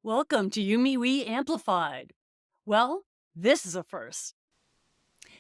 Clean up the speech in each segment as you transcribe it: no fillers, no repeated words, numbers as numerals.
Welcome to YouMeWe Amplified. Well, this is a first.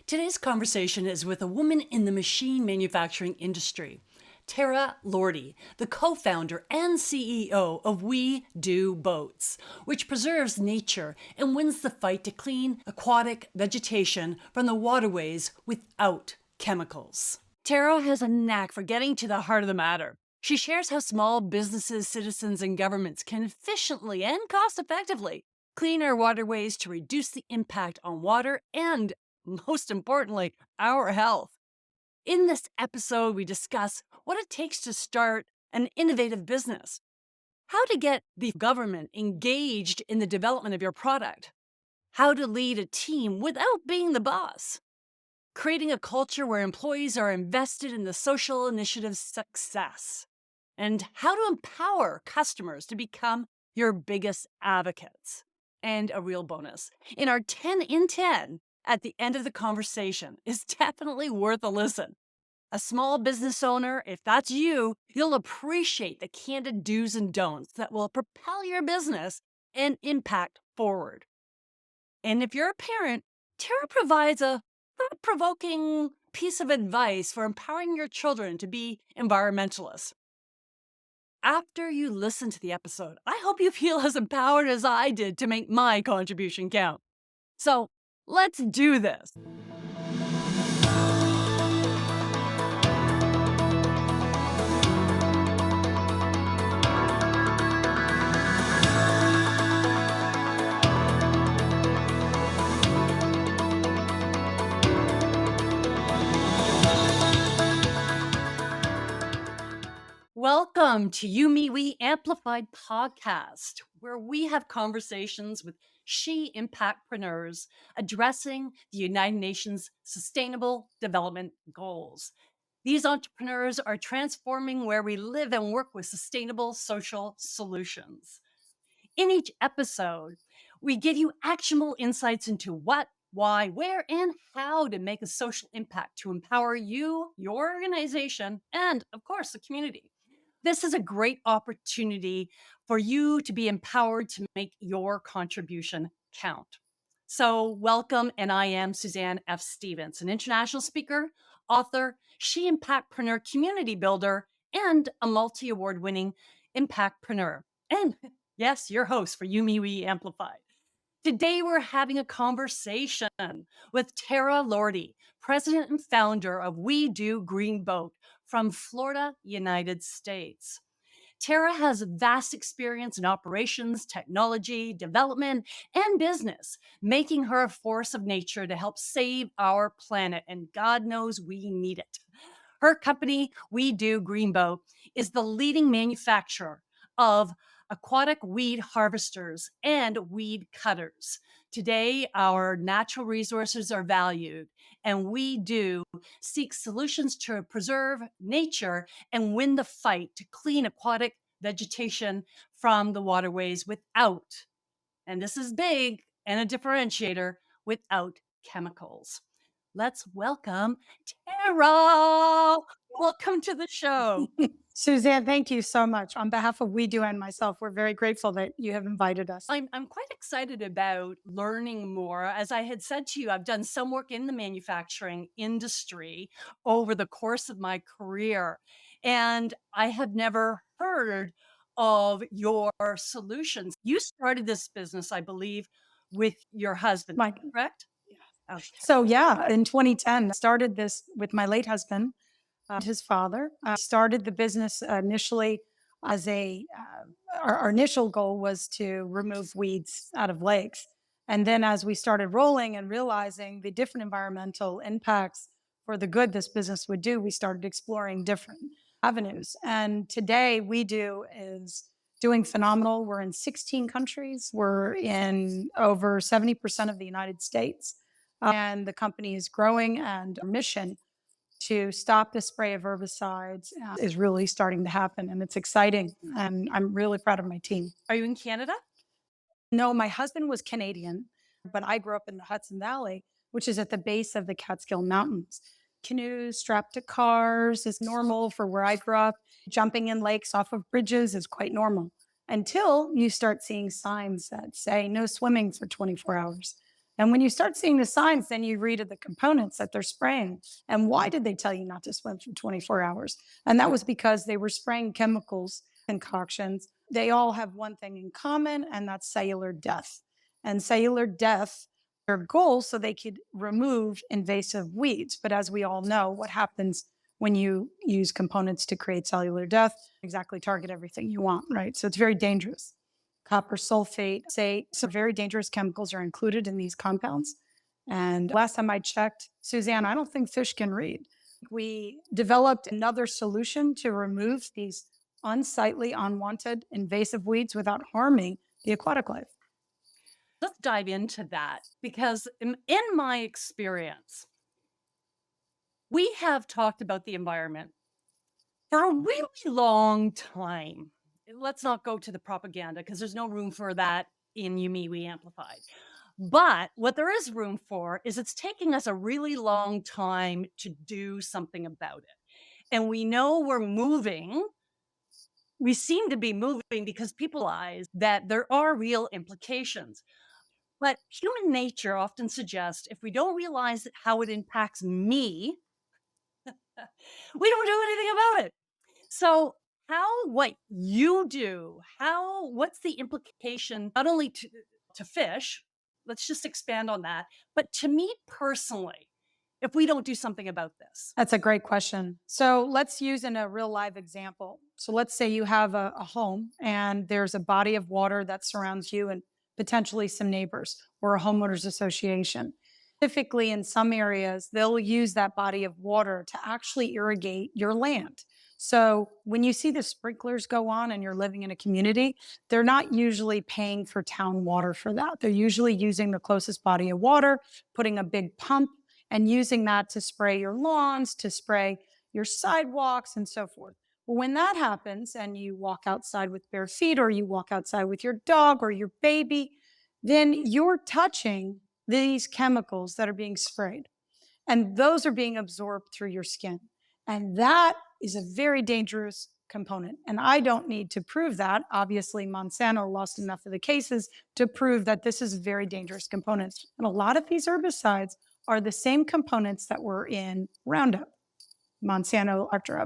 Today's conversation is with a woman in the machine manufacturing industry, Tora Lordi, the co-founder and CEO of WeeDoo Boats, which preserves nature and wins the fight to clean aquatic vegetation from the waterways without chemicals. Tora has a knack for getting to the heart of the matter. She shares how small businesses, citizens, and governments can efficiently and cost-effectively clean our waterways to reduce the impact on water and, most importantly, our health. In this episode, we discuss what it takes to start an innovative business, how to get the government engaged in the development of your product, how to lead a team without being the boss, creating a culture where employees are invested in the social initiative's success, and how to empower customers to become your biggest advocates. And a real bonus, in our 10 in 10 at the end of the conversation is definitely worth a listen. A small business owner, if that's you, you'll appreciate the candid do's and don'ts that will propel your business and impact forward. And if you're a parent, Tora provides a thought-provoking piece of advice for empowering your children to be environmentalists. After you listen to the episode, I hope you feel as empowered as I did to make my contribution count. So let's do this. Welcome to YouMeWe Amplified Podcast, where we have conversations with sheIMPACTpreneurs addressing the United Nations Sustainable Development Goals. These entrepreneurs are transforming where we live and work with sustainable social solutions. In each episode, we give you actionable insights into what, why, where, and how to make a social impact to empower you, your organization, and, of course, the community. This is a great opportunity for you to be empowered to make your contribution count. So welcome, and I am Suzanne F. Stevens, an international speaker, author, sheIMPACTpreneur community builder, and a multi-award winning IMPACTpreneur. And yes, your host for YouMeWe Amplified. Today, we're having a conversation with Tora Lordi, president and founder of WeeDoo Green Boat from Florida, United States. Tora has vast experience in operations, technology, development, and business, making her a force of nature to help save our planet, and God knows we need it. Her company, WeeDoo Green Boat, is the leading manufacturer of aquatic weed harvesters and weed cutters. Today, our natural resources are valued, and WeeDoo seek solutions to preserve nature and win the fight to clean aquatic vegetation from the waterways without, and this is big and a differentiator, without chemicals. Let's welcome Tora. Welcome to the show. Suzanne, thank you so much. On behalf of WeeDoo and myself, we're very grateful that you have invited us. I'm quite excited about learning more. As I had said to you, I've done some work in the manufacturing industry over the course of my career, and I had never heard of your solutions. You started this business, I believe, with your husband, Mike. correct? Okay. So yeah, in 2010, I started this with my late husband, his father. Started the business initially as our initial goal was to remove weeds out of lakes. And then as we started rolling and realizing the different environmental impacts for the good this business would do, we started exploring different avenues. And today WeeDoo is doing phenomenal. We're in 16 countries. We're in over 70% of the United States. And the company is growing, and our mission to stop the spray of herbicides is really starting to happen, and it's exciting. And I'm really proud of my team. Are you in Canada? No, my husband was Canadian, but I grew up in the Hudson Valley, which is at the base of the Catskill Mountains. Canoes strapped to cars is normal for where I grew up. Jumping in lakes off of bridges is quite normal. until you start seeing signs that say no swimming for 24 hours. And when you start seeing the signs, then you read of the components that they're spraying. And why did they tell you not to swim for 24 hours? And that was because they were spraying chemicals, concoctions. They all have one thing in common, and that's cellular death. And cellular death, their goal so they could remove invasive weeds. But as we all know, what happens when you use components to create cellular death? Exactly target everything you want, right? So it's very dangerous. Copper sulfate, say some very dangerous chemicals are included in these compounds. And last time I checked, Suzanne, I don't think fish can read. We developed another solution to remove these unsightly, unwanted, invasive weeds without harming the aquatic life. Let's dive into that because, in my experience, we have talked about the environment for a really long time. Let's not go to the propaganda because there's no room for that in YouMeWe Amplified. But what there is room for is it's taking us a really long time to do something about it. And we know we're moving. We seem to be moving because people realize that there are real implications. But human nature often suggests if we don't realize how it impacts me, we don't do anything about it. So, what you do, what's the implication not only to fish, let's just expand on that, but to me personally, if we don't do something about this? That's a great question. So let's use in a real live example. So let's say you have a home and there's a body of water that surrounds you and potentially some neighbors or a homeowners association. Typically, in some areas, they'll use that body of water to actually irrigate your land. So when you see the sprinklers go on and you're living in a community, they're not usually paying for town water for that. They're usually using the closest body of water, putting a big pump and using that to spray your lawns, to spray your sidewalks, and so forth. Well, when that happens and you walk outside with bare feet, or you walk outside with your dog or your baby, then you're touching these chemicals that are being sprayed. And those are being absorbed through your skin. And that is a very dangerous component. And I don't need to prove that. Obviously, Monsanto lost enough of the cases to prove that this is a very dangerous component. And a lot of these herbicides are the same components that were in Roundup, Monsanto Electro.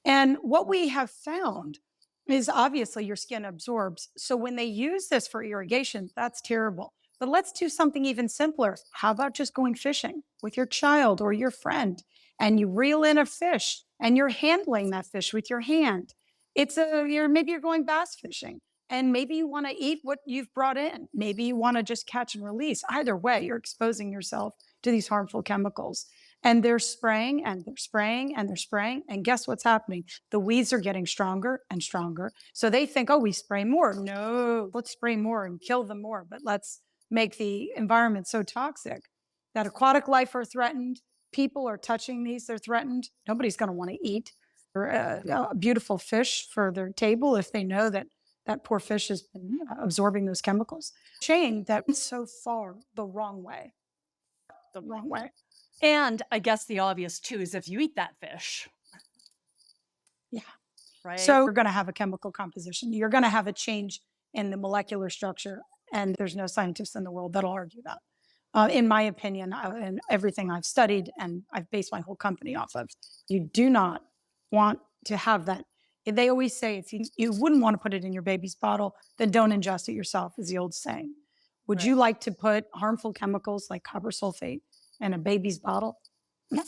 And what we have found is obviously your skin absorbs. So when they use this for irrigation, that's terrible. But let's do something even simpler. How about just going fishing with your child or your friend and you reel in a fish and you're handling that fish with your hand? Maybe you're going bass fishing and maybe you want to eat what you've brought in. Maybe you want to just catch and release. Either way, you're exposing yourself to these harmful chemicals. And they're spraying and they're spraying and they're spraying. And guess what's happening? The weeds are getting stronger and stronger. So they think, oh, we spray more. No, let's spray more and kill them more. But let's make the environment so toxic that aquatic life are threatened. People are touching these, they're threatened. Nobody's going to want to eat a beautiful fish for their table if they know that that poor fish has been absorbing those chemicals. Shame that went so far the wrong way. The wrong way. And I guess the obvious too is if you eat that fish. Yeah. Right. So you're going to have a chemical composition. You're going to have a change in the molecular structure. And there's no scientist in the world that'll argue that. In my opinion, and everything I've studied and I've based my whole company off of, you do not want to have that. They always say if you wouldn't want to put it in your baby's bottle, then don't ingest it yourself, is the old saying. Would Right. you like to put harmful chemicals like copper sulfate in a baby's bottle? No.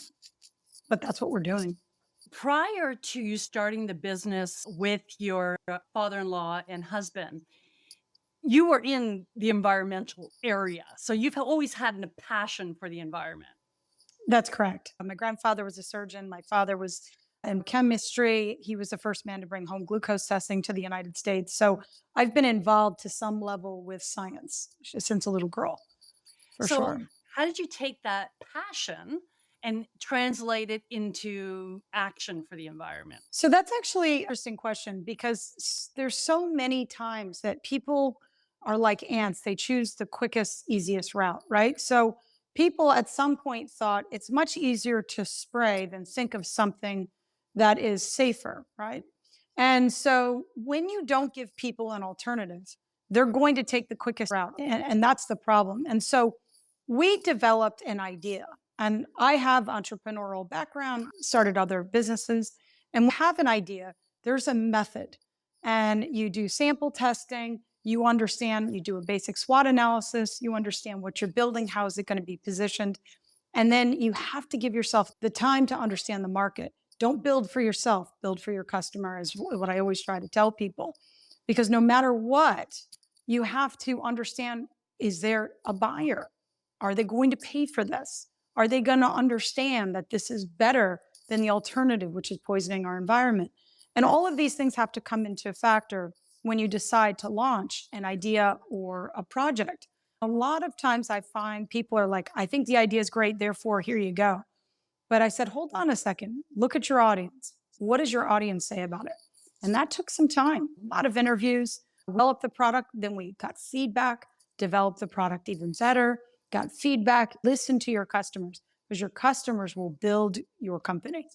But that's what we're doing. Prior to you starting the business with your father-in-law and husband, you were in the environmental area. So you've always had a passion for the environment. That's correct. My grandfather was a surgeon. My father was in chemistry. He was the first man to bring home glucose testing to the United States. So I've been involved to some level with science since a little girl, for So sure. how did you take that passion and translate it into action for the environment? So that's actually an interesting question because there's so many times that people are like ants. They choose the quickest, easiest route, right? So people at some point thought it's much easier to spray than think of something that is safer, right? And so when you don't give people an alternative, they're going to take the quickest route. And that's the problem. And so we developed an idea. And I have entrepreneurial background, started other businesses, and we have an idea. There's a method. And you do sample testing, you understand, you do a basic SWOT analysis, you understand what you're building, how is it going to be positioned. And then you have to give yourself the time to understand the market. Don't build for yourself, build for your customer, is what I always try to tell people. Because no matter what, you have to understand, is there a buyer? Are they going to pay for this? Are they going to understand that this is better than the alternative, which is poisoning our environment? And all of these things have to come into a factor when you decide to launch an idea or a project. A lot of times I find people are like, I think the idea is great, therefore, here you go. But I said, hold on a second, look at your audience. What does your audience say about it? And that took some time, a lot of interviews, developed the product, then we got feedback, developed the product even better, got feedback, listen to your customers, because your customers will build your company.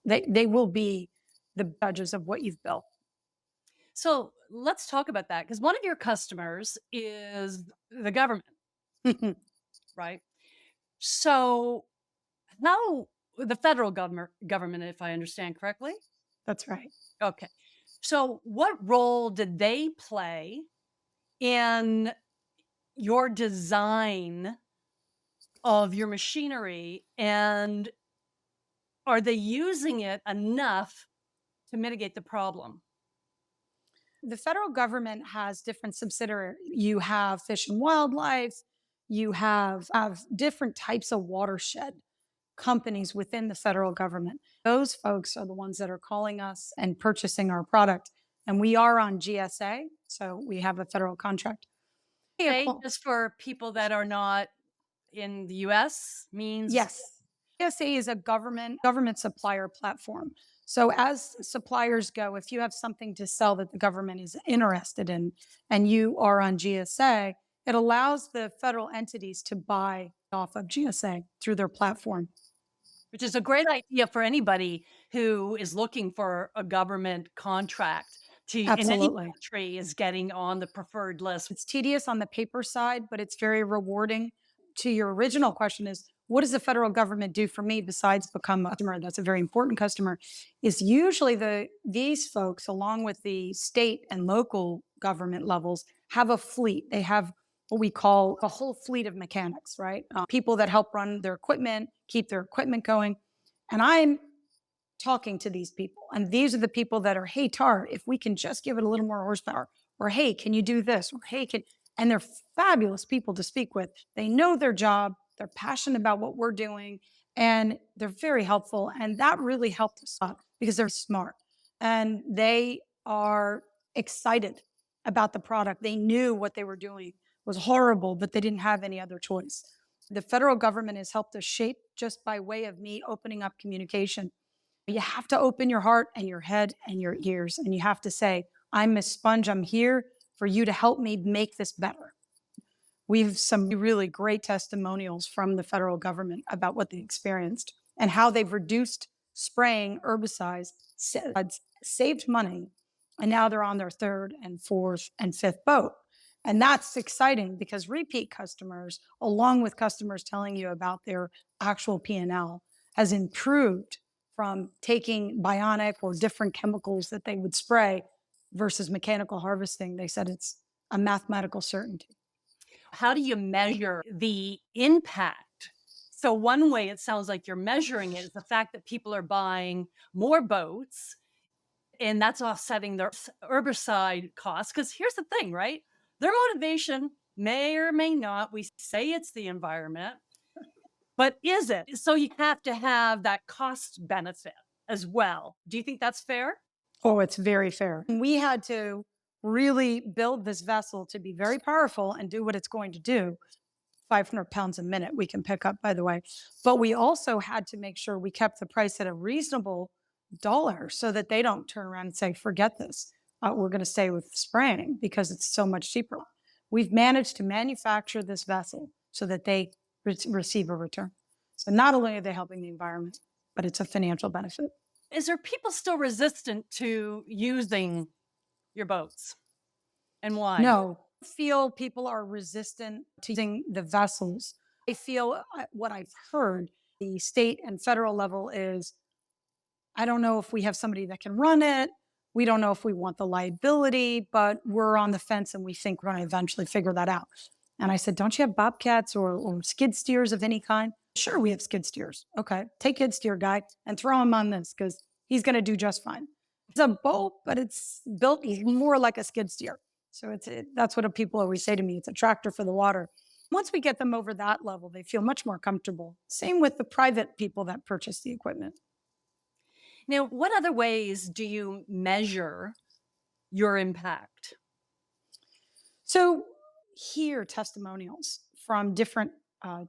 They will be the judges of what you've built. So let's talk about that because one of your customers is the government, right? So how the federal government, if I understand correctly. That's right. Okay. So what role did they play in your design of your machinery, and are they using it enough to mitigate the problem? The federal government has different subsidiaries. You have Fish and Wildlife, you have different types of watershed companies within the federal government. Those folks are the ones that are calling us and purchasing our product. And we are on GSA, so we have a federal contract. Okay, just for people that are not in the US means. Yes. GSA is a government supplier platform. So as suppliers go, if you have something to sell that the government is interested in and you are on GSA, it allows the federal entities to buy off of GSA through their platform. Which is a great idea for anybody who is looking for a government contract to in any Absolutely. country is getting on the preferred list. It's tedious on the paper side, but it's very rewarding. To your original question is, what does the federal government do for me besides become a customer? That's a very important customer. Is usually these folks, along with the state and local government levels, have a fleet. They have what we call a whole fleet of mechanics, right? People that help run their equipment, keep their equipment going. And I'm talking to these people. And these are the people that are, hey, Tar, if we can just give it a little more horsepower, or hey, can you do this? Or hey, and they're fabulous people to speak with. They know their job, they're passionate about what we're doing, and they're very helpful. And that really helped us out because they're smart and they are excited about the product. They knew what they were doing was horrible, but they didn't have any other choice. The federal government has helped us shape just by way of me opening up communication. You have to open your heart and your head and your ears, and you have to say, I'm Miss Sponge. I'm here for you to help me make this better. We have some really great testimonials from the federal government about what they experienced and how they've reduced spraying herbicides, saved money, and now they're on their third and fourth and fifth boat. And that's exciting because repeat customers, along with customers telling you about their actual P&L, has improved from taking bionic or different chemicals that they would spray versus mechanical harvesting. They said it's a mathematical certainty. How do you measure the impact? So one way it sounds like you're measuring it is the fact that people are buying more boats, and that's offsetting their herbicide costs. Because here's the thing, right? Their motivation may or may not, we say it's the environment, but is it? So you have to have that cost benefit as well. Do you think that's fair? Oh, it's very fair. We had to really build this vessel to be very powerful and do what it's going to do. 500 pounds a minute we can pick up, by the way. But we also had to make sure we kept the price at a reasonable dollar so that they don't turn around and say, forget this. We're going to stay with spraying because it's so much cheaper. We've managed to manufacture this vessel so that they receive a return. So not only are they helping the environment, but it's a financial benefit. Is there people still resistant to using your boats, and why? No, I feel people are resistant to using the vessels. I feel what I've heard the state and federal level is I don't know if we have somebody that can run it. We don't know if we want the liability, but we're on the fence and we think we're going to eventually figure that out. And I said, don't you have bobcats or skid steers of any kind? Sure, we have skid steers. Okay, take skid steer guy and throw him on this because he's going to do just fine. It's a boat, but it's built more like a skid steer. So that's what people always say to me. It's a tractor for the water. Once we get them over that level, they feel much more comfortable. Same with the private people that purchase the equipment. Now, what other ways do you measure your impact? So, hear testimonials from different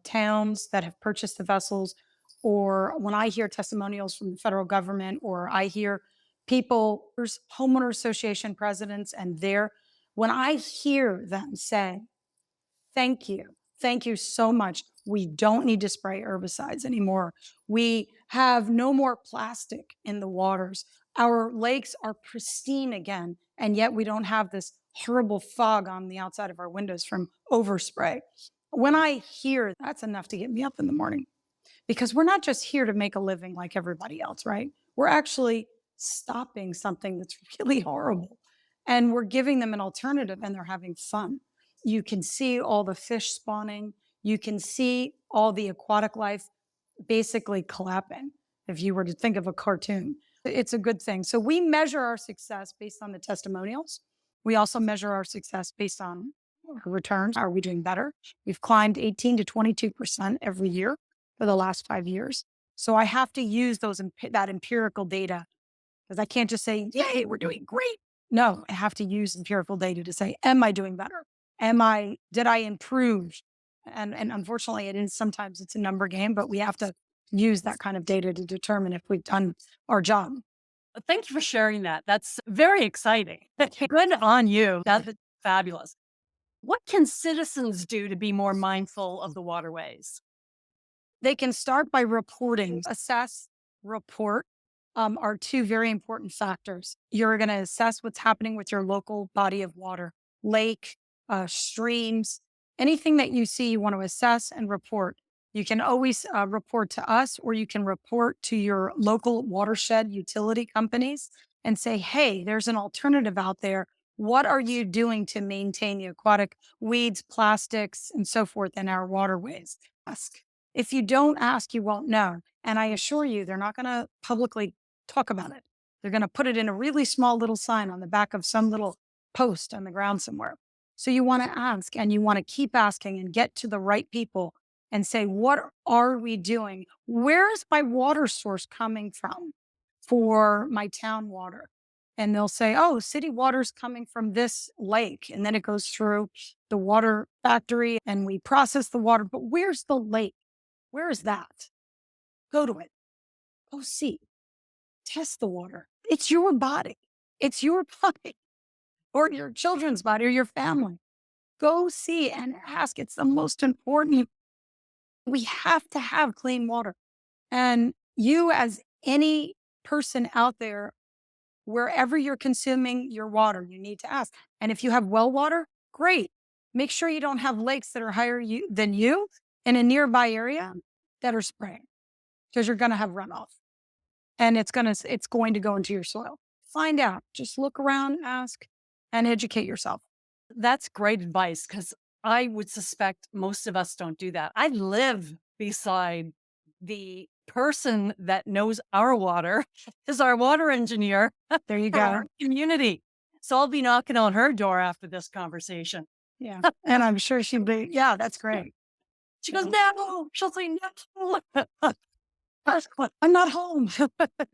towns that have purchased the vessels, or when I hear testimonials from the federal government, or I hear people, there's homeowner association presidents, and when I hear them say, thank you. Thank you so much. We don't need to spray herbicides anymore. We have no more plastic in the waters. Our lakes are pristine again, and yet we don't have this horrible fog on the outside of our windows from overspray. When I hear that's enough to get me up in the morning because we're not just here to make a living like everybody else, right? We're actually stopping something that's really horrible and we're giving them an alternative and they're having fun. You can see all the fish spawning, you can see all the aquatic life basically clapping. If you were to think of a cartoon, it's a good thing. So we measure our success based on the testimonials. We also measure our success based on returns. Are we doing better? We've climbed 18 to 22% every year for the last 5 years. So I have to use that empirical data because I can't just say, yay, we're doing great. No, I have to use empirical data to say, am I doing better? Did I improve? And unfortunately, sometimes it's a number game, but we have to use that kind of data to determine if we've done our job. Thank you for sharing that. That's very exciting. Good on you. That's fabulous. What can citizens do to be more mindful of the waterways? They can start by reporting. Assess, report are two very important factors. You're going to assess what's happening with your local body of water, lake, streams, anything that you see, you want to assess and report. You can always report to us, or you can report to your local watershed utility companies and say, hey, there's an alternative out there. What are you doing to maintain the aquatic weeds, plastics, and so forth in our waterways? Ask. If you don't ask, you won't know. And I assure you, they're not going to publicly talk about it. They're going to put it in a really small little sign on the back of some little post on the ground somewhere. So you want to ask and you want to keep asking and get to the right people and say, what are we doing? Where is my water source coming from for my town water? And they'll say, oh, city water's coming from this lake. And then it goes through the water factory and we process the water. But where's the lake? Where is that? Go to it. Go see. Test the water. It's your body. It's your body or your children's body or your family. Go see and ask. It's the most important. We have to have clean water. And you, as any person out there, wherever you're consuming your water, you need to ask. And if you have well water, great. Make sure you don't have lakes that are higher than you in a nearby area that are spraying because you're going to have runoff and it's going to go into your soil. Find out, just look around, ask, and educate yourself. That's great advice because I would suspect most of us don't do that. I live beside the person that knows our water is our water engineer. There you for go. our community. So I'll be knocking on her door after this conversation. Yeah. And I'm sure she'd be, yeah, that's great. She goes, no. She'll say, no. I'm not home.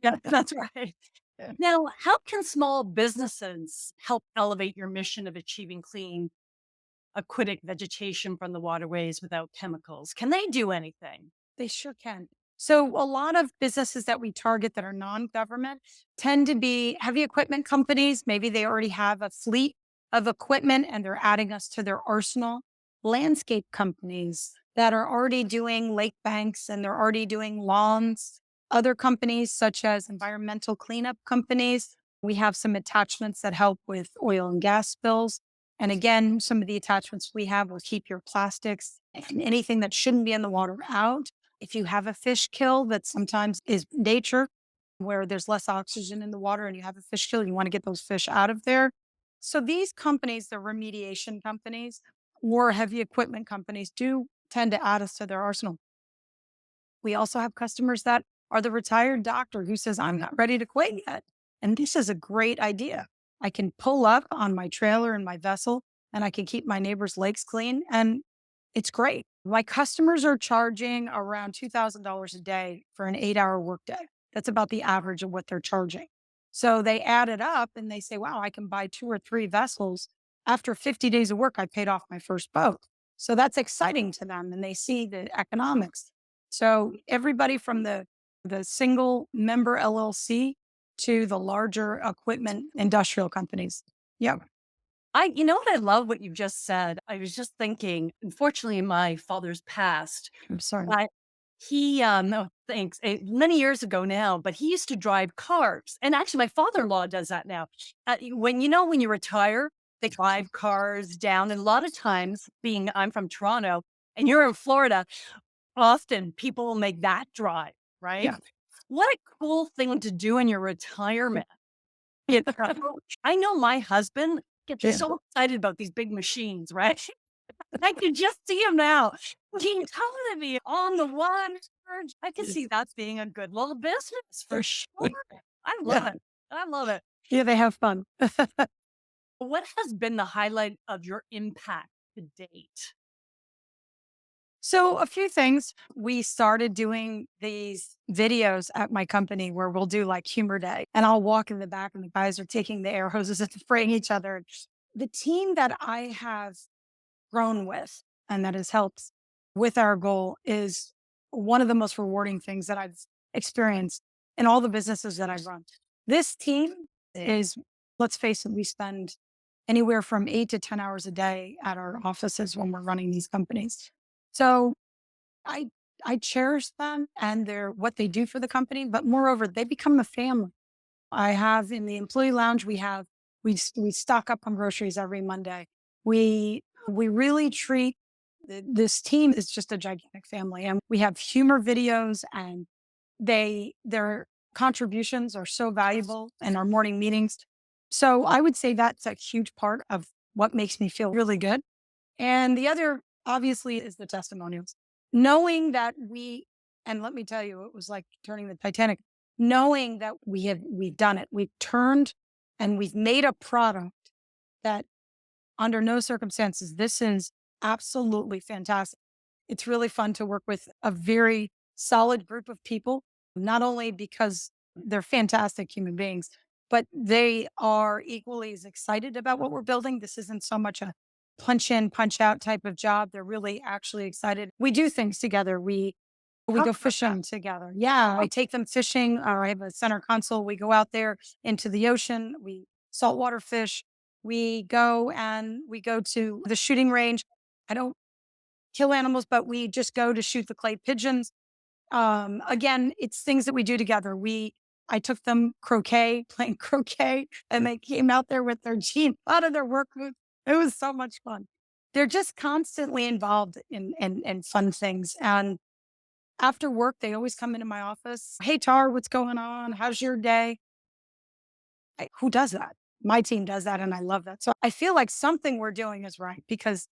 Yeah, that's right. Yeah. Now, how can small businesses help elevate your mission of achieving clean aquatic vegetation from the waterways without chemicals? Can they do anything? They sure can. So a lot of businesses that we target that are non-government tend to be heavy equipment companies. Maybe they already have a fleet of equipment and they're adding us to their arsenal. Landscape companies that are already doing lake banks and they're already doing lawns. Other companies, such as environmental cleanup companies, we have some attachments that help with oil and gas spills. And again, some of the attachments we have will keep your plastics and anything that shouldn't be in the water out. If you have a fish kill that sometimes is nature, where there's less oxygen in the water and you have a fish kill, you want to get those fish out of there. So these companies, the remediation companies or heavy equipment companies, do tend to add us to their arsenal. We also have customers that are the retired doctor who says, I'm not ready to quit yet. And this is a great idea. I can pull up on my trailer and my vessel and I can keep my neighbor's lakes clean. And it's great. My customers are charging around $2,000 a day for an 8-hour workday. That's about the average of what they're charging. So they add it up and they say, wow, I can buy 2 or 3 vessels. After 50 days of work, I paid off my first boat. So that's exciting to them and they see the economics. So everybody from the single member LLC to the larger equipment industrial companies. Yep. You know what I love what you just said. I was just thinking, unfortunately, my father's passed, I'm sorry. but no, thanks. Many years ago now, but he used to drive cars. And actually, my father-in-law does that now. When you retire, they drive cars down. And a lot of times, being I'm from Toronto and you're in Florida, often people will make that drive, right? Yeah. What a cool thing to do in your retirement. You know, I know my husband gets Yeah. so excited about these big machines, right? I can just see him now. He's telling me on the water. I can see that being a good little business for sure. I love Yeah. it. I love it. Yeah, they have fun. What has been the highlight of your impact to date? So, a few things. We started doing these videos at my company where we'll do like humor day, and I'll walk in the back, and the guys are taking the air hoses and spraying each other. The team that I have grown with and that has helped with our goal is one of the most rewarding things that I've experienced in all the businesses that I've run. This team is, let's face it, we spend anywhere from 8 to 10 hours a day at our offices when we're running these companies. So I I cherish them and their what they do for the company, but moreover, they become a family. I have in the employee lounge, we stock up on groceries every Monday. We really treat this team is just a gigantic family, and we have humor videos, and their contributions are so valuable in our morning meetings. So I would say that's a huge part of what makes me feel really good. And the other, obviously, is the testimonials. Knowing that and let me tell you, it was like turning the Titanic, knowing that we've done it. We've turned and we've made a product that under no circumstances, this is absolutely fantastic. It's really fun to work with a very solid group of people, not only because they're fantastic human beings, but they are equally as excited about what we're building. This isn't so much a punch in, punch out type of job. They're really actually excited. We do things together. We Talk go about that. fishing together. Yeah, I take them fishing, or I have a center console. We go out there into the ocean. We saltwater fish. We go to the shooting range. I don't kill animals, but we just go to shoot the clay pigeons. Again, it's things that we do together. I took them croquet, playing croquet, and they came out there with their jeans out of their work boots. It was so much fun. They're just constantly involved in fun things. And after work, they always come into my office. Hey, Tar, what's going on? How's your day? Who does that? My team does that, and I love that. So I feel like something we're doing is right because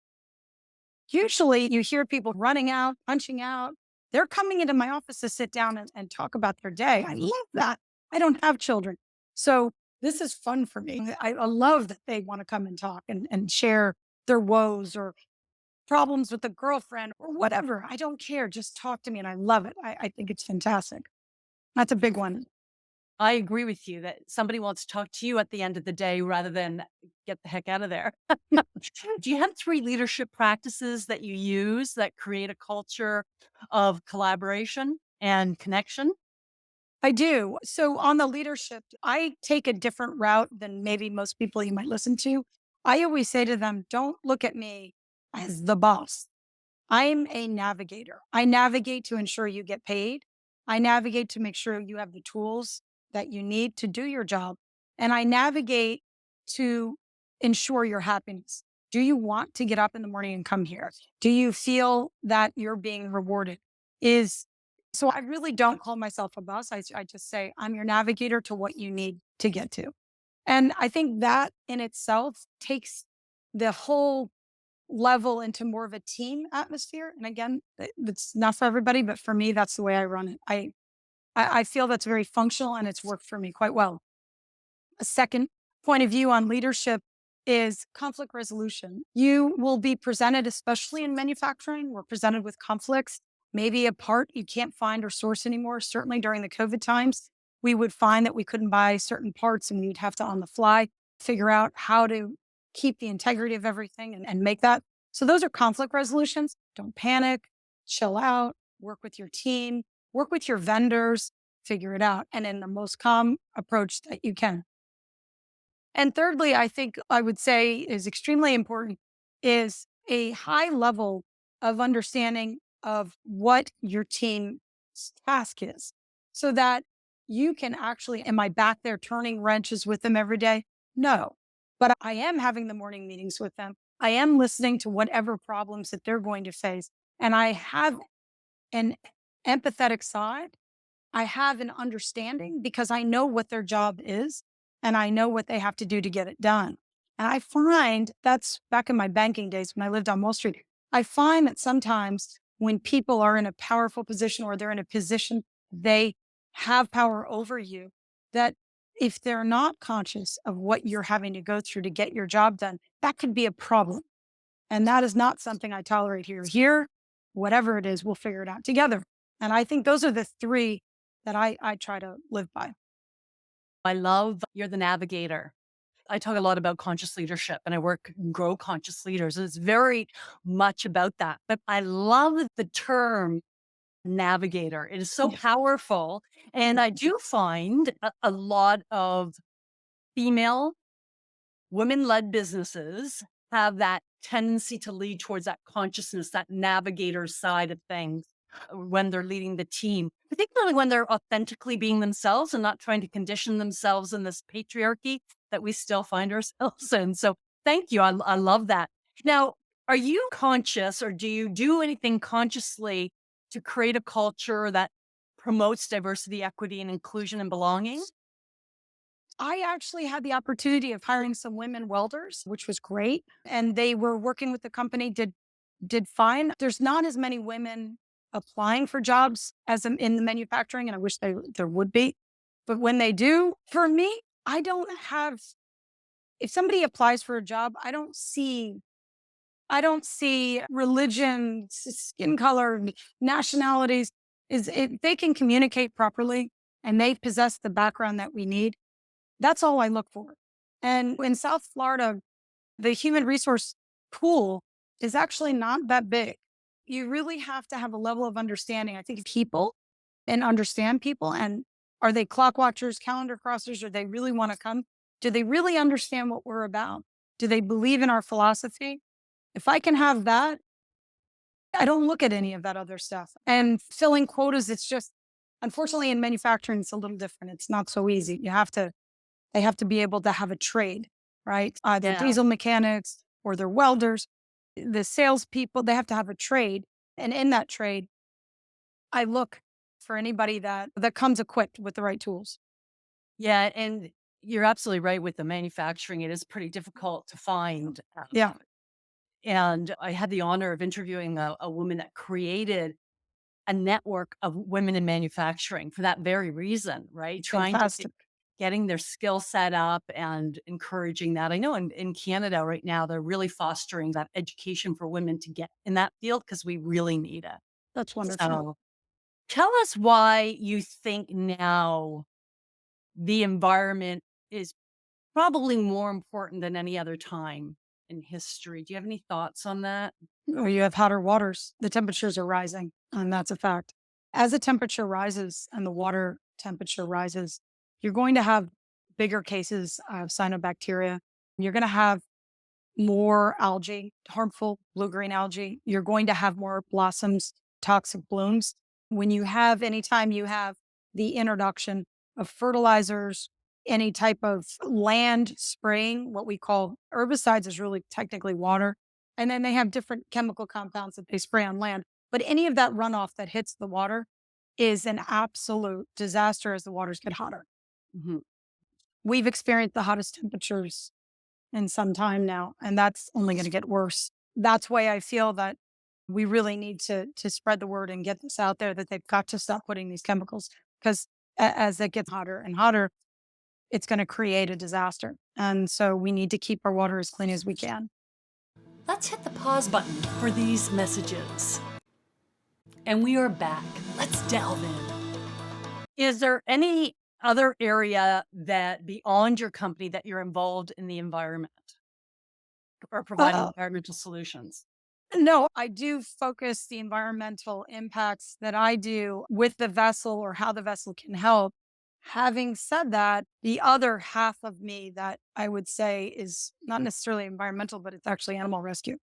usually you hear people running out, punching out. They're coming into my office to sit down and talk about their day. I love that. I don't have children. So this is fun for me. I love that they want to come and talk and share their woes or problems with a girlfriend or whatever. I don't care. Just talk to me. And I love it. I think it's fantastic. That's a big one. I agree with you that somebody wants to talk to you at the end of the day rather than get the heck out of there. Do you have 3 leadership practices that you use that create a culture of collaboration and connection? I do. So on the leadership, I take a different route than maybe most people you might listen to. I always say to them, don't look at me as the boss. I'm a navigator. I navigate to ensure you get paid. I navigate to make sure you have the tools that you need to do your job. And I navigate to ensure your happiness. Do you want to get up in the morning and come here? Do you feel that you're being rewarded? Is so I really don't call myself a boss. I just say I'm your navigator to what you need to get to. And I think that in itself takes the whole level into more of a team atmosphere. And again, it's not for everybody, but for me, that's the way I run it. I feel that's very functional and it's worked for me quite well. A second point of view on leadership is conflict resolution. You will be presented, especially in manufacturing, we're presented with conflicts, maybe a part you can't find or source anymore. Certainly during the COVID times, we would find that we couldn't buy certain parts and we'd have to on the fly figure out how to keep the integrity of everything and make that. So those are conflict resolutions. Don't panic, chill out, work with your team, work with your vendors, figure it out, and in the most calm approach that you can. And thirdly, I think I would say is extremely important is a high level of understanding of what your team's task is so that you can actually, am I back there turning wrenches with them every day? No, but I am having the morning meetings with them. I am listening to whatever problems that they're going to face. And I have an empathetic side. I have an understanding because I know what their job is and I know what they have to do to get it done. And I find that's back in my banking days when I lived on Wall Street. I find that sometimes when people are in a powerful position or they're in a position they have power over you, that if they're not conscious of what you're having to go through to get your job done, that could be a problem. And that is not something I tolerate here. Here, whatever it is, we'll figure it out together. And I think those are the three that I try to live by. I love you're the navigator. I talk a lot about conscious leadership and I work grow conscious leaders. It's very much about that. But I love the term navigator. It is so Yeah. powerful. And I do find a lot of female women-led businesses have that tendency to lead towards that consciousness, that navigator side of things when they're leading the team, particularly when they're authentically being themselves and not trying to condition themselves in this patriarchy that we still find ourselves in. So thank you. I love that. Now, are you conscious or do you do anything consciously to create a culture that promotes diversity, equity, and inclusion and belonging? I actually had the opportunity of hiring some women welders, which was great. And they were working with the company, did fine. There's not as many women applying for jobs as in the manufacturing, and I wish there would be. But when they do, for me, I don't have if somebody applies for a job, I don't see religion, skin color, nationalities. Is if they can communicate properly and they possess the background that we need, that's all I look for. And in South Florida, the human resource pool is actually not that big. You really have to have a level of understanding. I think people and understand people. And are they clock watchers, calendar crossers? Or they really want to come? Do they really understand what we're about? Do they believe in our philosophy? If I can have that, I don't look at any of that other stuff. And filling quotas, it's just, unfortunately, in manufacturing, it's a little different. It's not so easy. They have to be able to have a trade, right? Either Yeah. diesel mechanics or they're welders. The salespeople, they have to have a trade. And in that trade, I look for anybody that comes equipped with the right tools. Yeah. And you're absolutely right with the manufacturing. It is pretty difficult to find. Yeah, And I had the honor of interviewing a woman that created a network of women in manufacturing for that very reason, right? Trying to fantastic. getting their skill set up and encouraging that. I know in Canada right now, they're really fostering that education for women to get in that field because we really need it. That's wonderful. So tell us why you think now the environment is probably more important than any other time in history. Do you have any thoughts on that? Or you have hotter waters. The temperatures are rising, and that's a fact. As the temperature rises and the water temperature rises, you're going to have bigger cases of cyanobacteria. You're going to have more algae, harmful blue green algae. You're going to have more blossoms, toxic blooms. Anytime you have the introduction of fertilizers, any type of land spraying, what we call herbicides is really technically water. And then they have different chemical compounds that they spray on land. But any of that runoff that hits the water is an absolute disaster as the waters get hotter. Mhm. We've experienced the hottest temperatures in some time now, and that's only going to get worse. That's why I feel that we really need to spread the word and get this out there that they've got to stop putting these chemicals because as it gets hotter and hotter, it's going to create a disaster. And so we need to keep our water as clean as we can. Let's hit the pause button for these messages. And we are back. Let's delve in. Is there any other area that beyond your company that you're involved in the environment or providing Uh, environmental solutions? no, I do focus the environmental impacts that I do with the vessel or how the vessel can help. Having said that, the other half of me that I would say is not necessarily environmental, but it's actually animal rescue.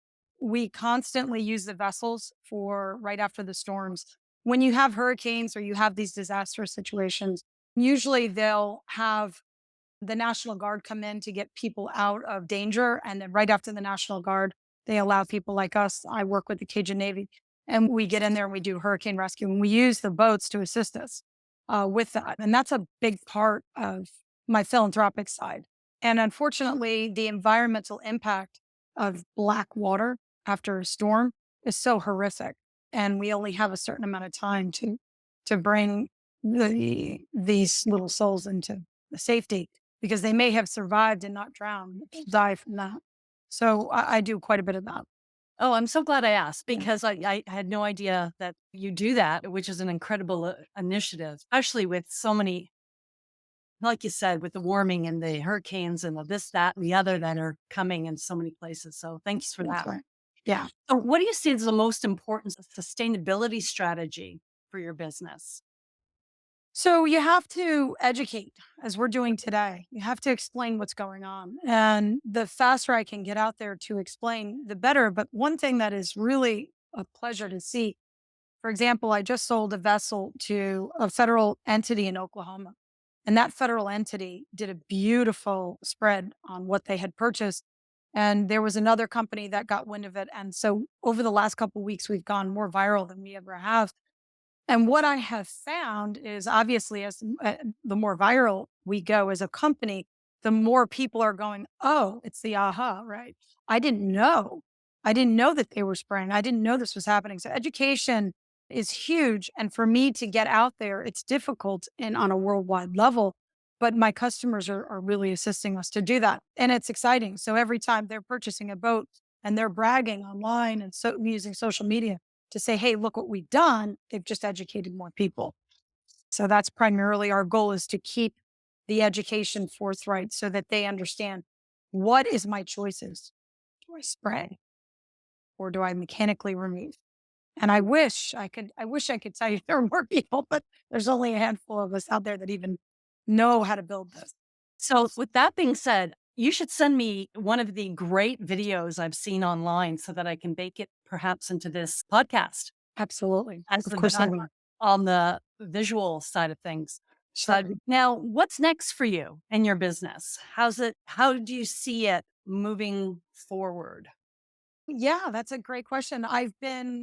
We constantly use the vessels for right after the storms. When you have hurricanes or you have these disastrous situations, usually they'll have the National Guard come in to get people out of danger. And then right after the National Guard, they allow people like us. I work with the Cajun Navy and we get in there and we do hurricane rescue and we use the boats to assist us with that. And that's a big part of my philanthropic side. And unfortunately, the environmental impact of black water after a storm is so horrific. And we only have a certain amount of time to bring these little souls into safety because they may have survived and not drowned, but they'll die from that. So I do quite a bit of that. Oh, I'm so glad I asked Yeah. because I had no idea that you do that, which is an incredible initiative, especially with so many, like you said, with the warming and the hurricanes and the this, that, and the other that are coming in so many places. So thanks for That's that. right. Yeah. So, what do you see as the most important sustainability strategy for your business? So you have to educate as we're doing today. You have to explain what's going on. And the faster I can get out there to explain, the better. But one thing that is really a pleasure to see, for example, I just sold a vessel to a federal entity in Oklahoma. And that federal entity did a beautiful spread on what they had purchased. And there was another company that got wind of it. And so over the last couple of weeks, we've gone more viral than we ever have. And what I have found is obviously the more viral we go as a company, the more people are going, oh, it's the aha, right? I didn't know. I didn't know that they were spraying. I didn't know this was happening. So education is huge. And for me to get out there, it's difficult and on a worldwide level. But my customers are really assisting us to do that. And it's exciting. So every time they're purchasing a boat and they're bragging online and so using social media, to say, hey, look what we've done. They've just educated more people. So that's primarily our goal is to keep the education forthright so that they understand what is my choices. Do I spray or do I mechanically remove? And I wish I could tell you there are more people, but there's only a handful of us out there that even know how to build this. So, with that being said, you should send me one of the great videos I've seen online so that I can bake it perhaps into this podcast Absolutely. as Of the course I will. on the visual side of things. Sure. But now, what's next for you and your business? How do you see it moving forward? Yeah, that's a great question.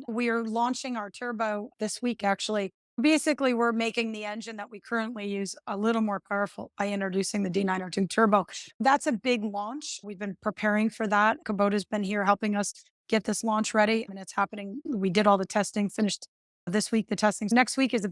We're launching our turbo this week, actually. Basically, we're making the engine that we currently use a little more powerful by introducing the D902 turbo. That's a big launch. We've been preparing for that. Kubota's been here helping us get this launch ready and it's happening. We did all the testing, finished this week, the testing. Next week is the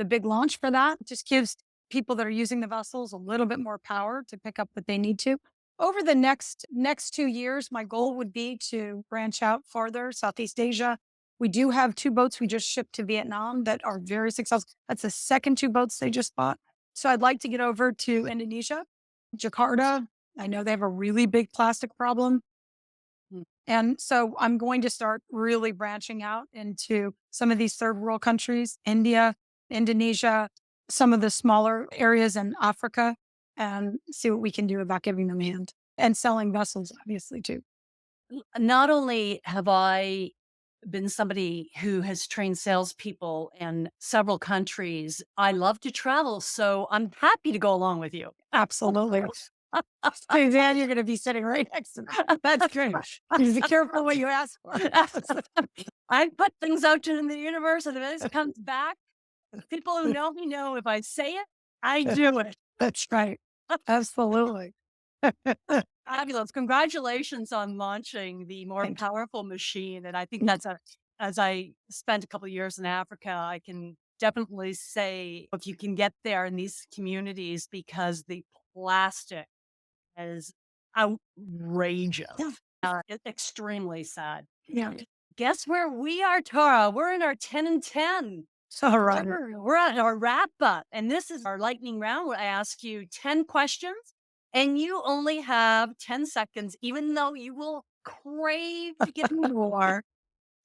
big launch for that. It just gives people that are using the vessels a little bit more power to pick up what they need to. Over the next 2 years, my goal would be to branch out farther, Southeast Asia. We do have 2 boats we just shipped to Vietnam that are very successful. That's the second 2 boats they just bought. So I'd like to get over to Indonesia, Jakarta. I know they have a really big plastic problem. Mm. And so I'm going to start really branching out into some of these third world countries, India, Indonesia, some of the smaller areas in Africa, and see what we can do about giving them a hand and selling vessels, obviously, too. Not only have I been somebody who has trained salespeople in several countries. I love to travel, so I'm happy to go along with you. Absolutely. Suzanne, you're going to be sitting right next to me. That's great. Just be careful what you ask for. I put things out in the universe, and if it comes back, people who know me know if I say it, I do it. That's right. Absolutely. Fabulous. Congratulations on launching the more Thank you. powerful machine. And I think that's as I spent a couple of years in Africa, I can definitely say if you can get there in these communities because the plastic is outrageous. Yeah. It's extremely sad. Yeah. Guess where we are, Tara? We're in our 10 and 10. So right. We're at our wrap up, and this is our lightning round where I ask you 10 questions, and you only have 10 seconds, even though you will crave to get more.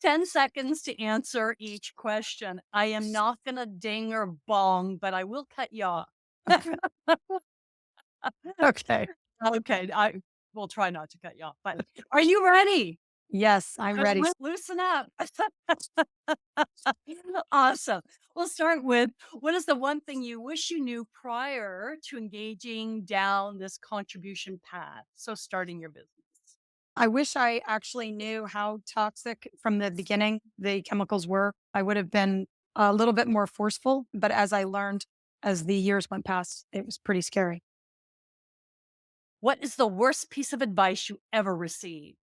10 seconds to answer each question. I am not going to ding or bong, but I will cut you off. Okay. Okay, I will try not to cut you off, but are you ready? Yes, I'm ready. Loosen up. Awesome. We'll start with what is the one thing you wish you knew prior to engaging down this contribution path? So, starting your business. I wish I actually knew how toxic from the beginning the chemicals were. I would have been a little bit more forceful, but as I learned as the years went past, it was pretty scary. What is the worst piece of advice you ever received?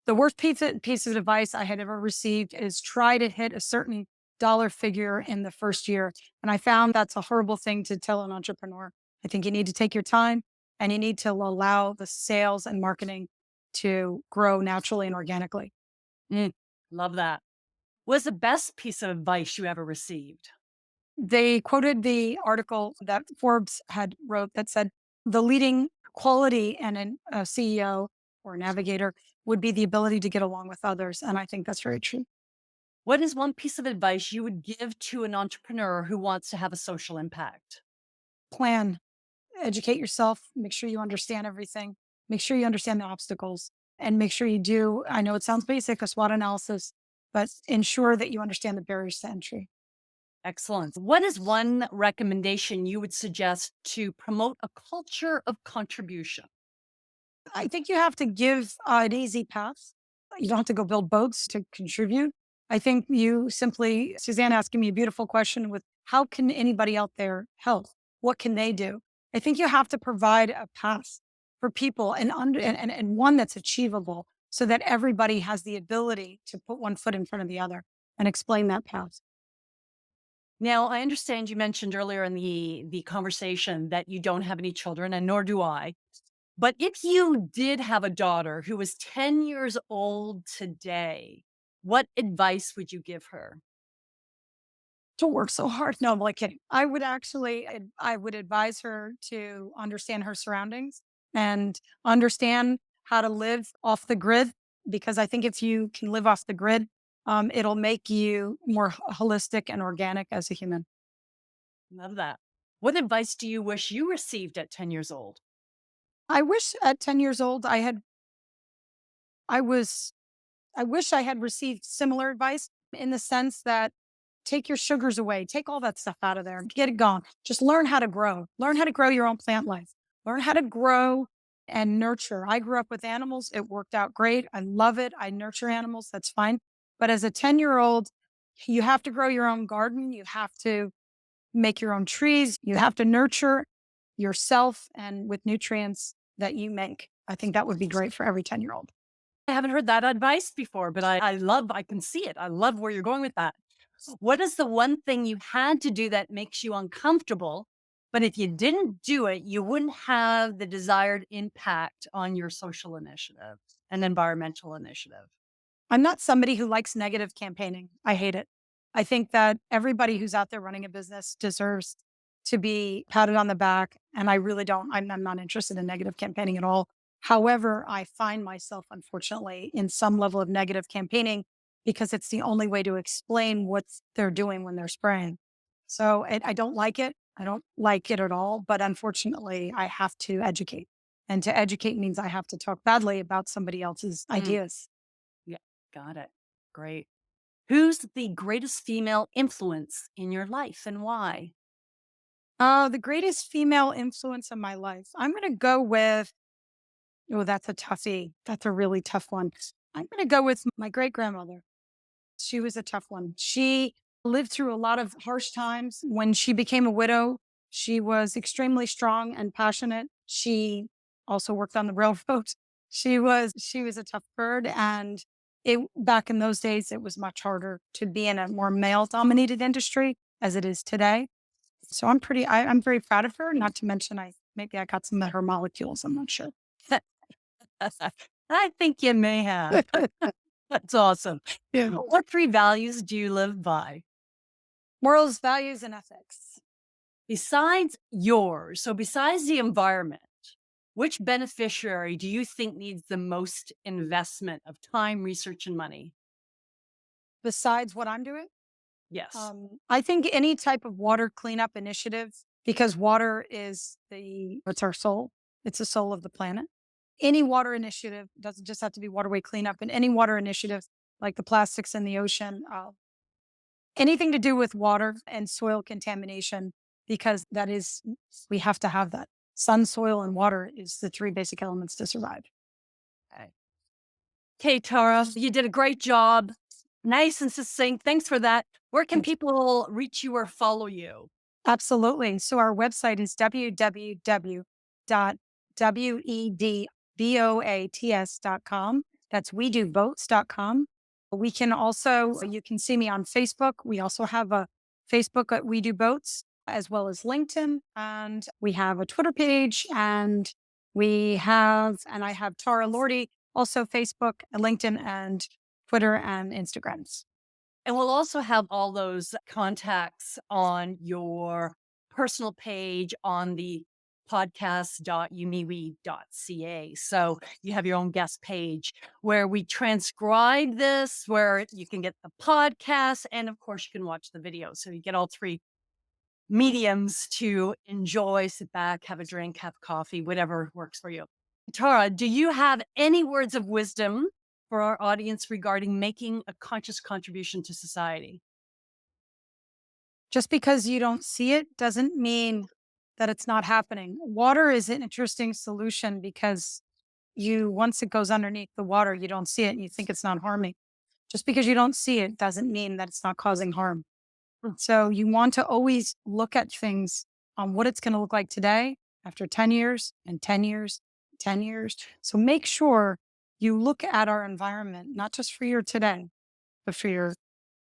The worst piece of advice I had ever received is try to hit a certain dollar figure in the first year. And I found that's a horrible thing to tell an entrepreneur. I think you need to take your time and you need to allow the sales and marketing to grow naturally and organically. Mm, love that. What's the best piece of advice you ever received? They quoted the article that Forbes had wrote that said the leading quality in a CEO or a navigator would be the ability to get along with others. And I think that's very true. What is one piece of advice you would give to an entrepreneur who wants to have a social impact? Plan, educate yourself, make sure you understand everything, make sure you understand the obstacles, and make sure you do. I know it sounds basic, a SWOT analysis, but ensure that you understand the barriers to entry. Excellent. What is one recommendation you would suggest to promote a culture of contribution? I think you have to give an easy path. You don't have to go build boats to contribute. I think you simply, Suzanne asking me a beautiful question with how can anybody out there help? What can they do? I think you have to provide a path for people and one that's achievable so that everybody has the ability to put one foot in front of the other and explain that path. Now, I understand you mentioned earlier in the conversation that you don't have any children, and nor do I. But if you did have a daughter who was 10 years old today, what advice would you give her? To work so hard. No, I'm only kidding. I would actually, I would advise her to understand her surroundings and understand how to live off the grid. Because I think if you can live off the grid, it'll make you more holistic and organic as a human. Love that. What advice do you wish you received at 10 years old? I wish at 10 years old, I was, I wish I had received similar advice in the sense that take your sugars away, take all that stuff out of there, get it gone. Just learn how to grow, learn how to grow your own plant life, learn how to grow and nurture. I grew up with animals. It worked out great. I love it. I nurture animals. That's fine. But as a 10-year-old, you have to grow your own garden. You have to make your own trees. You have to nurture yourself and with nutrients that you make. I think that would be great for every 10-year-old. I haven't heard that advice before, but I can see it. I love where you're going with that. What is the one thing you had to do that makes you uncomfortable? But if you didn't do it, you wouldn't have the desired impact on your social initiative and environmental initiative. I'm not somebody who likes negative campaigning. I hate it. I think that everybody who's out there running a business deserves to be patted on the back. And I really don't. I'm not interested in negative campaigning at all. However, I find myself, unfortunately, in some level of negative campaigning because it's the only way to explain what they're doing when they're spraying. So I don't like it. I don't like it at all. But unfortunately, I have to educate. And to educate means I have to talk badly about somebody else's Mm, ideas. yeah, got it. Great. Who's the greatest female influence in your life and why? The greatest female influence of my life. I'm going to go with, oh, that's a toughie. That's a really tough one. I'm going to go with my great grandmother. She was a tough one. She lived through a lot of harsh times. When she became a widow, she was extremely strong and passionate. She also worked on the railroad. She was a tough bird, and it back in those days it was much harder to be in a more male dominated industry as it is today. So I'm very proud of her, not to mention I got some of her molecules, I'm not sure. I think you may have. That's awesome. Yeah. What three values do you live by? Morals, values, and ethics. Besides yours, so besides the environment, which beneficiary do you think needs the most investment of time, research, and money? Besides what I'm doing? Yes. I think any type of water cleanup initiative, because water is it's our soul. It's the soul of the planet. Any water initiative doesn't just have to be waterway cleanup, and any water initiative like the plastics in the ocean, anything to do with water and soil contamination, because we have to have that. Sun, soil, and water is the three basic elements to survive. Okay. Okay, Tara, you did a great job. Nice and succinct. Thanks for that. Where can people reach you or follow you? Absolutely. So our website is www.weedoboats.com. That's weedoboats.com. You can see me on Facebook. We also have a Facebook at WeeDoo Boats, as well as LinkedIn. And we have a Twitter page, and I have Tora Lordi, also Facebook, LinkedIn, and Twitter and Instagrams. And we'll also have all those contacts on your personal page on the podcast.youmewe.ca. So you have your own guest page where we transcribe this, where you can get the podcast, and of course you can watch the video. So you get all three mediums to enjoy, sit back, have a drink, have coffee, whatever works for you. Tara, do you have any words of wisdom for our audience regarding making a conscious contribution to society? Just because you don't see it doesn't mean that it's not happening. Water is an interesting solution because once it goes underneath the water, you don't see it and you think it's not harming. Just because you don't see it doesn't mean that it's not causing harm. So you want to always look at things on what it's going to look like today, after 10 years, and 10 years, 10 years. So make sure you look at our environment, not just for your today, but for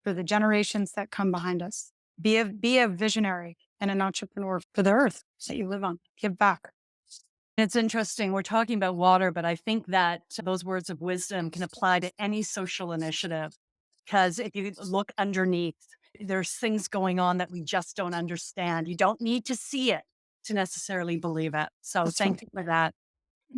the generations that come behind us. Be a visionary and an entrepreneur for the earth that you live on. Give back. It's interesting. We're talking about water, but I think that those words of wisdom can apply to any social initiative. Because if you look underneath, there's things going on that we just don't understand. You don't need to see it to necessarily believe it. So That's thank right. you for that.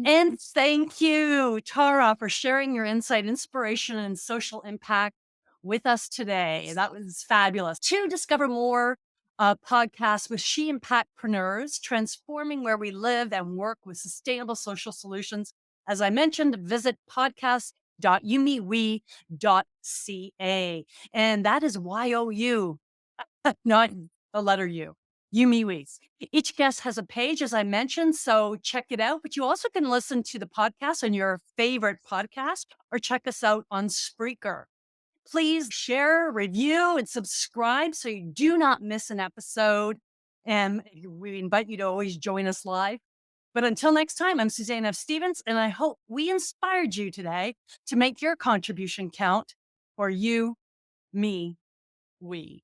And thank you, Tara, for sharing your insight, inspiration, and social impact with us today. That was fabulous. To discover more podcasts with sheIMPACTpreneurs, transforming where we live and work with sustainable social solutions, as I mentioned, visit podcast.youmewe.ca. And that is YOU, not the letter U. YouMeWe. Each guest has a page, as I mentioned, so check it out. But you also can listen to the podcast on your favorite podcast or check us out on Spreaker. Please share, review, and subscribe so you do not miss an episode. And we invite you to always join us live. But until next time, I'm Suzanne F. Stevens, and I hope we inspired you today to make your contribution count for you, me, we.